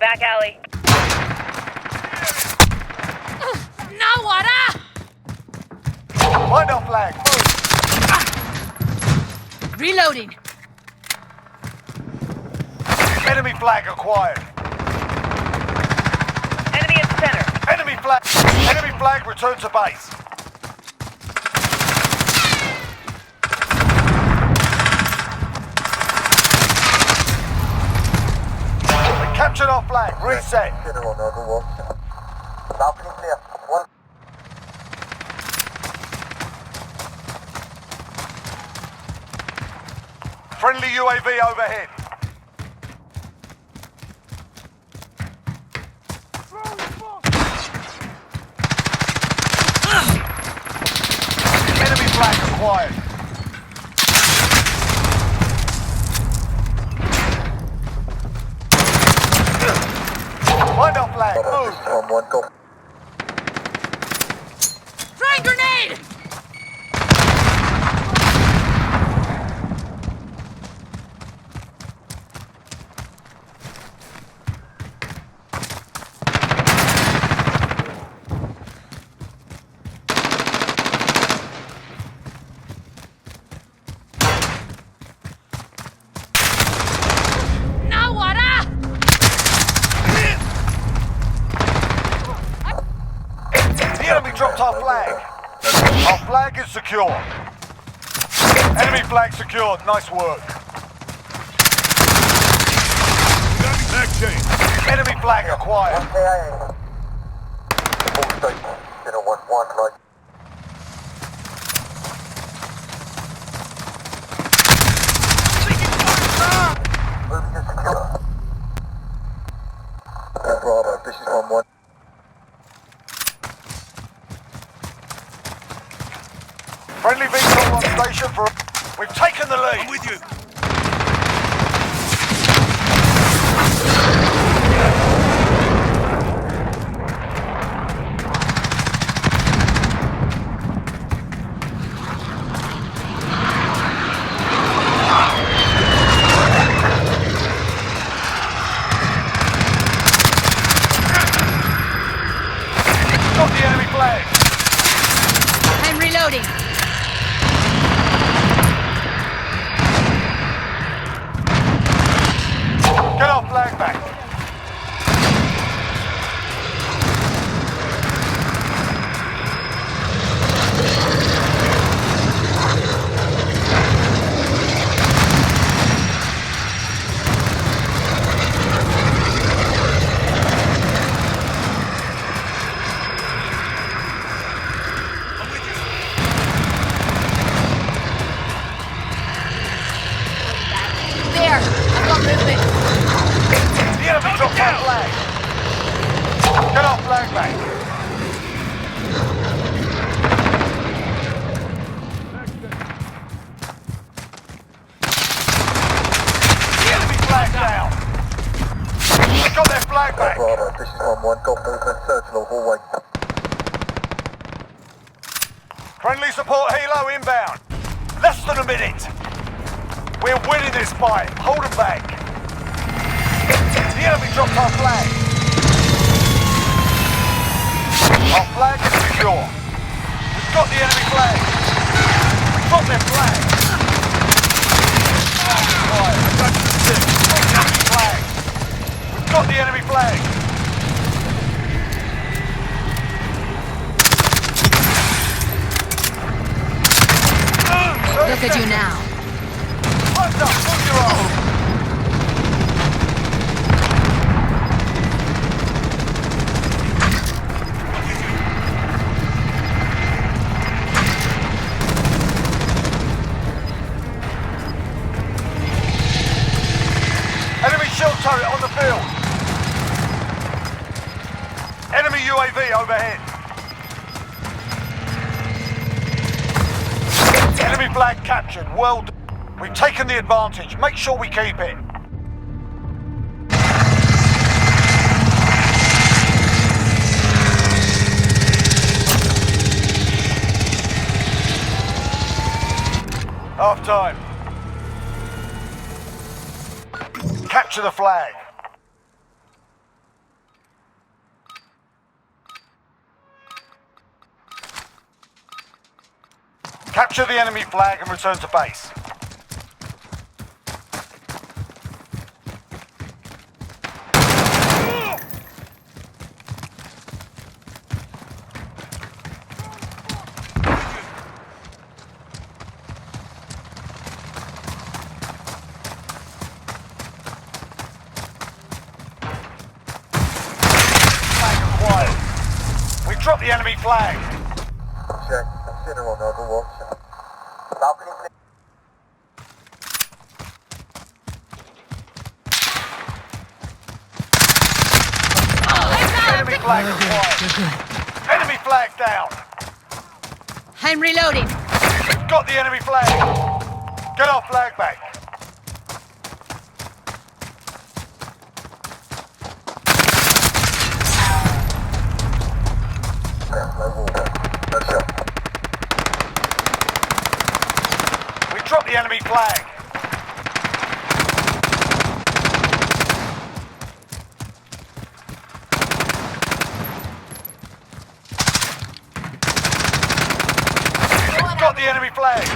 back alley. Now what? Find our flag. Move. Reloading. Enemy flag acquired. Enemy at center. Enemy flag. Enemy flag return to base. We captured our flag. Reset. Balcony clear. One. Friendly UAV overhead. Enemy flag acquired. Find our flag. Move. One go. Throwing grenade! Now what? The enemy dropped our flag. Our flag is secure. Enemy flag secured. Nice work. Enemy flag acquired. KIA. Full station. 011 right. Moving to secure. Bravo. This is 1-1. Friendly vehicle on station for... We've taken the lead. I'm with you. Got the enemy flag. I'm reloading. Get our flag back. There. I've got movement. The enemy dropped our flag. Get our flag back. The enemy flag down. We got their flag back. Bravo. This is 1-1. Got movement. Sentinel hallway. Friendly support helo inbound. Less than a minute. We're winning this fight. Hold them back. The enemy dropped our flag. Our flag is secure. We've got the enemy flag. We've got their flag. We've got the enemy flag. Look at you now. Hands up, move your own. Enemy shield turret on the field. Enemy UAV overhead. Enemy flag captured. Well done. We've taken the advantage. Make sure we keep it. Half time. Capture the flag. Capture the enemy flag and return to base. Drop the enemy flag. Check. Consider on Overwatch. Balcony. Enemy flag acquired. Enemy flag down. I'm reloading. Got the enemy flag. Get our flag back. Drop the enemy flag. Got the enemy flag.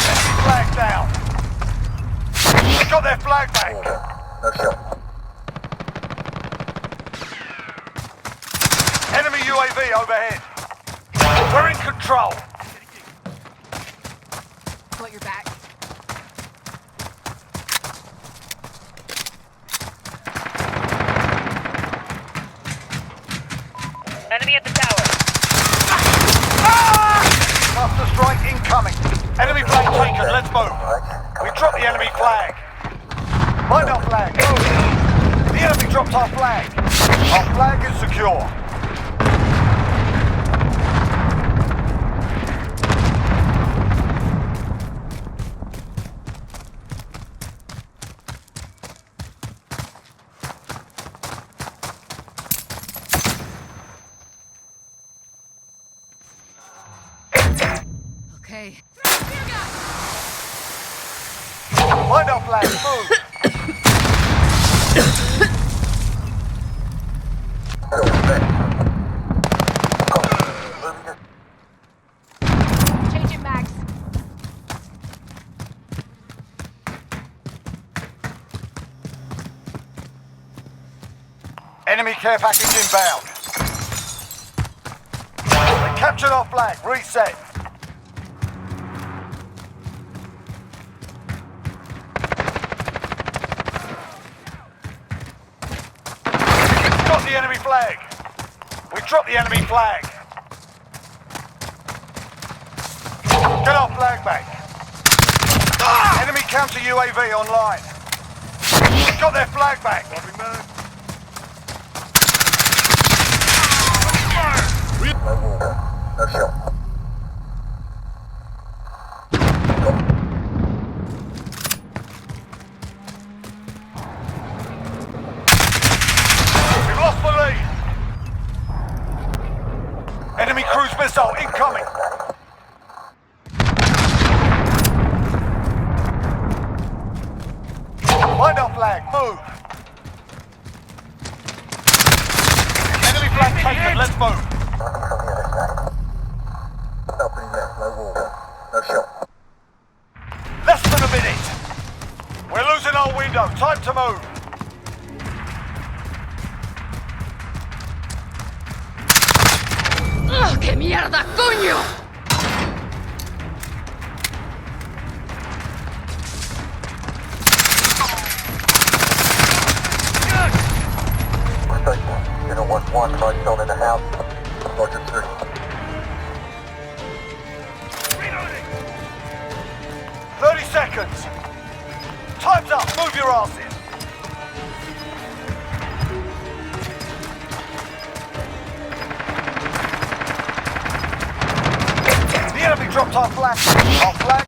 Enemy flag down. Got their flag back. No shot. Enemy UAV overhead. We're in control. Got your back. Enemy at the tower. Cluster strike incoming. Enemy flag taken. Let's move. We dropped the enemy flag. Find our flag. The enemy dropped our flag. Our flag is secure. Okay. Find our flag. Move. Changing mags. Enemy care package inbound. They captured our flag. Reset. Got the enemy flag. We dropped the enemy flag. Get our flag back. Enemy counter UAV online. Got their flag back. No shot. We've lost the lead. Enemy cruise missile incoming. Find our flag. Move. Enemy flag taken. Let's move. Opening left, no water. No shot. Less than a minute. We're losing our window. Time to move. ¡Ugh, ¡qué mierda, coño! Station, you know what, one light on in the house. Roger 3. 30 seconds. Time's up. Move your asses. The enemy dropped our flag. Our flag.